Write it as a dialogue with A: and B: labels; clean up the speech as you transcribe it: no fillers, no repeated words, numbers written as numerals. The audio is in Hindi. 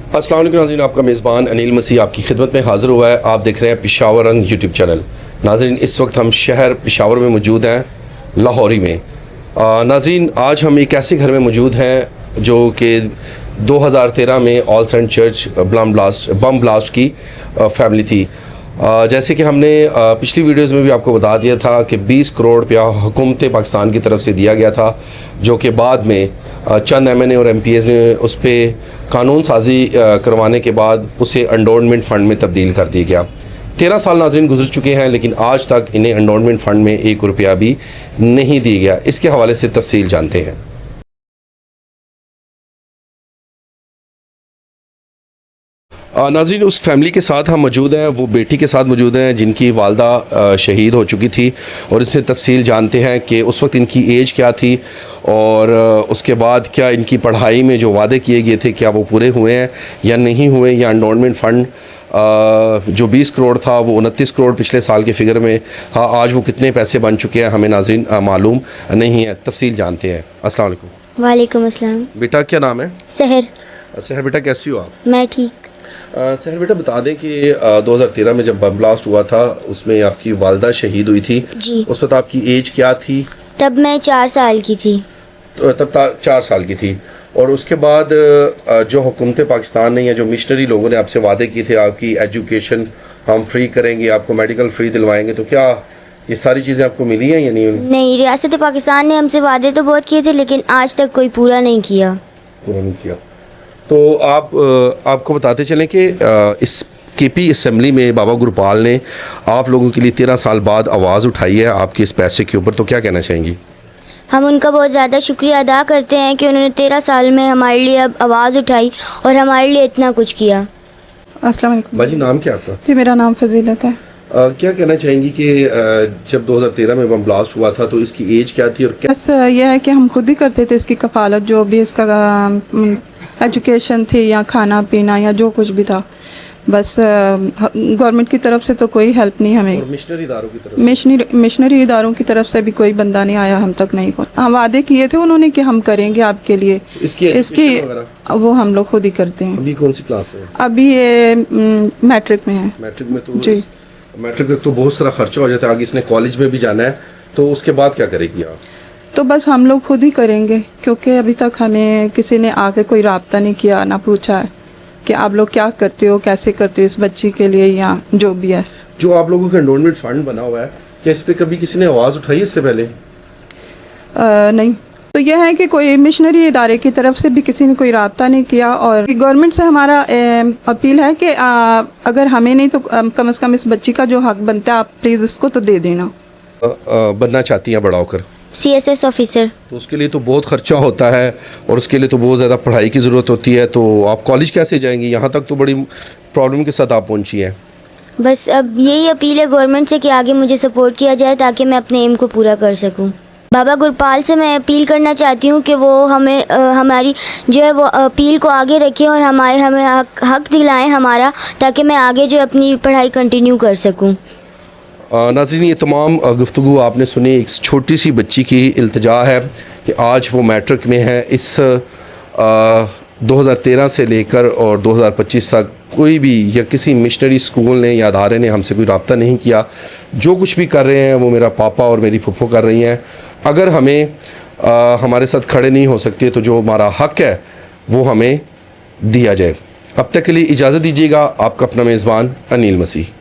A: अस्सलाम वालेकुम नाज़रीन, आपका मेज़बान अनिल मसीह आपकी खिदमत में हाज़िर हुआ है। आप देख रहे हैं पेशावर रंग यूट्यूब चैनल। नाज़रीन, इस वक्त हम शहर पेशावर में मौजूद हैं, लाहौरी में। नाज़रीन, आज हम एक ऐसे घर में मौजूद हैं जो कि 2013 में All Saint Church bomb blast की फैमिली थी। जैसे कि हमने पिछली वीडियोज़ में भी आपको बता दिया था कि 20 करोड़ रुपया हुकूमत पाकिस्तान की तरफ से दिया गया था, जो कि बाद में चंद MNA और MPs ने उस पर कानून साजी करवाने के बाद उसे एंडोवमेंट फ़ंड में तब्दील कर दिया गया। 13 साल नाज़रीन गुजर चुके हैं, लेकिन आज तक इन्हें एंडोवमेंट फ़ंड में 1 रुपया भी नहीं दिया गया। इसके हवाले से तफसील जानते हैं। नाज़रीन, उस फैमिली के साथ हम मौजूद हैं, वो बेटी के साथ मौजूद हैं जिनकी वालदा शहीद हो चुकी थी, और इससे तफसील जानते हैं कि उस वक्त इनकी एज क्या थी और उसके बाद क्या इनकी पढ़ाई में जो वादे किए गए थे क्या वो पूरे हुए हैं या नहीं हुए, या एंडोवमेंट फ़ंड जो 20 करोड़ था वो 29 करोड़ पिछले साल के फिगर में, हाँ आज वो कितने पैसे बन चुके हैं हमें नाज़रीन मालूम नहीं है। तफसील जानते हैं। अस्सलाम वालेकुम।
B: वालेकुम अस्सलाम।
A: बेटा क्या नाम है?
B: सहर।
A: सहर बेटा, कैसी हो आप?
B: मैं ठीक।
A: सहर बेटा, बता दें कि 2013 में जब बम ब्लास्ट हुआ था उसमें आपकी वालदा शहीद हुई थी
B: जी।
A: उस वक्त आपकी एज क्या थी?
B: तब मैं 4 साल की थी।
A: तो तब 4 साल की थी। और उसके बाद जो हुकूमत पाकिस्तान ने या जो मिशनरी लोगों ने आपसे वादे किए थे, आपकी एजुकेशन हम फ्री करेंगे, आपको मेडिकल फ्री दिलवाएंगे, तो क्या ये सारी चीज़ें आपको मिली हैं या नहीं?
B: नहीं, रियासत पाकिस्तान ने हमसे वादे तो बहुत किए थे, लेकिन आज तक कोई पूरा नहीं किया।
A: पूरा नहीं किया। तो आपको बताते चलें कि इस KP असम्बली में बाबा गुरपाल ने आप लोगों के लिए 13 साल बाद आवाज़ उठाई है आपके इस पैसे के ऊपर, तो क्या कहना चाहेंगी?
B: हम उनका बहुत ज़्यादा शुक्रिया अदा करते हैं कि उन्होंने 13 साल में हमारे लिए अब आवाज़ उठाई और हमारे लिए इतना कुछ किया।
C: अस्सलाम वालेकुम।
A: बाजी, नाम क्या आपका?
C: जी, मेरा नाम फजीलत है।
A: क्या कहना चाहेंगी कि जब 2013 में बम ब्लास्ट हुआ था तो इसकी एज क्या थी और क्या?
C: बस यह है कि हम खुद ही करते थे इसकी कफालत, जो भी इसका एजुकेशन थी या खाना पीना या जो कुछ भी था। बस गवर्नमेंट की तरफ से तो कोई हेल्प नहीं हमें,
A: और मिशनरी इदारों की तरफ
C: मिशनरी इदारों की तरफ से भी कोई बंदा नहीं आया, हम तक नहीं पहुंचा। हम वादे किए थे उन्होंने कि हम करेंगे आपके लिए। इसकी वो हम लोग खुद ही करते हैं।
A: अभी कौन सी क्लास में?
C: अभी ये मैट्रिक में है।
A: मैट्रिक में? तो
C: जी,
A: मैट्रिक में तो बहुत सारा खर्चा हो जाता है, आगे इसने कॉलेज में भी जाना है, तो उसके बाद क्या करेगी आप?
C: तो बस हम लोग खुद ही करेंगे, क्योंकि अभी तक हमें किसी ने आके कोई राब्ता नहीं किया, ना पूछा है कि आप लोग क्या करते हो, कैसे करते हो इस बच्ची के लिए या जो भी है।
A: जो आप लोगों का एंडोवमेंट फंड बना हुआ है, क्या इस पे कभी किसी ने आवाज़ उठाई इससे पहले?
C: नहीं। तो यह है कि कोई मिशनरी इदारे की तरफ से भी किसी ने कोई राब्ता नहीं किया, और गवर्नमेंट से हमारा अपील है कि अगर हमें नहीं तो कम से कम इस बच्ची का जो हक बनता है आप प्लीज़ उसको तो दे देना।
A: बनना चाहती हैं बड़ा होकर?
B: CSS officer.
A: तो उसके लिए तो बहुत खर्चा होता है और उसके लिए तो बहुत ज़्यादा पढ़ाई की ज़रूरत होती है, तो आप कॉलेज कैसे जाएंगी? यहाँ तक तो बड़ी प्रॉब्लम के साथ आप पहुँची हैं।
B: बस अब यही अपील है गवर्नमेंट से कि आगे मुझे सपोर्ट किया जाए ताकि मैं अपने एम को पूरा कर सकूं। बाबा गुरपाल से मैं अपील करना चाहती हूं कि वो हमें हमारी जो है वो अपील को आगे रखें और हमें हक दिलाएं हमारा, ताकि मैं आगे जो अपनी पढ़ाई कंटिन्यू कर सकूं।
A: नाज़रीन, ये तमाम गुफ्तगू आपने सुनी। एक छोटी सी बच्ची की इल्तिजा है कि आज वो मैट्रिक में है। इस 2013 से लेकर और 2025 तक कोई भी या किसी मिशनरी स्कूल ने या अदारे ने हमसे कोई रब्ता नहीं किया। जो कुछ भी कर रहे हैं वो मेरा पापा और मेरी फुफ्फो कर रही हैं। अगर हमें हमारे साथ खड़े नहीं हो सकते तो जो हमारा हक है वो हमें दिया जाए। अब तक के लिए इजाज़त दीजिएगा। आपका अपना मेज़बान अनिल मसीह।